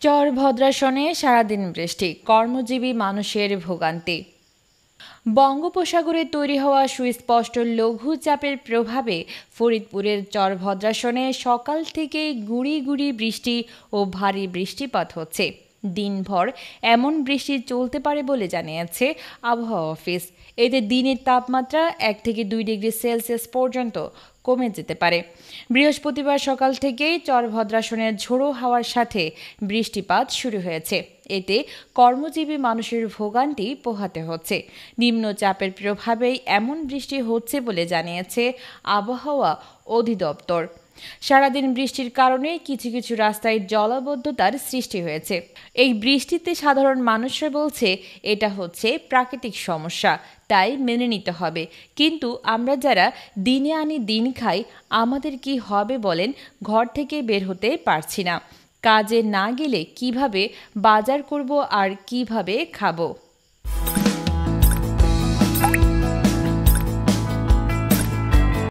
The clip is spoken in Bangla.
চরভদ্রাসনে সারাদিন বৃষ্টি, কর্মজীবী মানুষের ভোগান্তি। বঙ্গোপসাগরে তৈরি হওয়া সুস্পষ্ট লঘুচাপের প্রভাবে ফরিদপুরের চরভদ্রাসনে সকাল থেকেই গুঁড়ি গুঁড়ি বৃষ্টি ও ভারী বৃষ্টিপাত হচ্ছে। দিনভর এমন বৃষ্টি চলতে পারে বলে জানিয়েছে আবহাওয়া অফিস। এতে দিনের তাপমাত্রা 1 থেকে 2 ডিগ্রি সেলসিয়াস পর্যন্ত কমে যেতে পারে। বৃহস্পতিবার সকাল থেকেই চরভদ্রাসনের ঝোড়ো হাওয়ার সাথে বৃষ্টিপাত শুরু হয়েছে। এতে কর্মজীবী মানুষের ভোগান্তি পোহাতে হচ্ছে। নিম্নচাপের প্রভাবেই এমন বৃষ্টি হচ্ছে বলে জানিয়েছে আবহাওয়া অধিদপ্তর। সারাদিন বৃষ্টির কারণে কিছু কিছু রাস্তায় জলাবদ্ধতার সৃষ্টি হয়েছে। এই বৃষ্টিতে সাধারণ মানুষরা বলছে এটা হচ্ছে প্রাকৃতিক সমস্যা, তাই মেনে নিতে হবে। কিন্তু আমরা যারা দিনে আনি দিন খাই, আমাদের কি হবে বলেন? ঘর থেকে বের হতে পারছি না। কাজে না গেলে কিভাবে বাজার করব আর কিভাবে খাবো?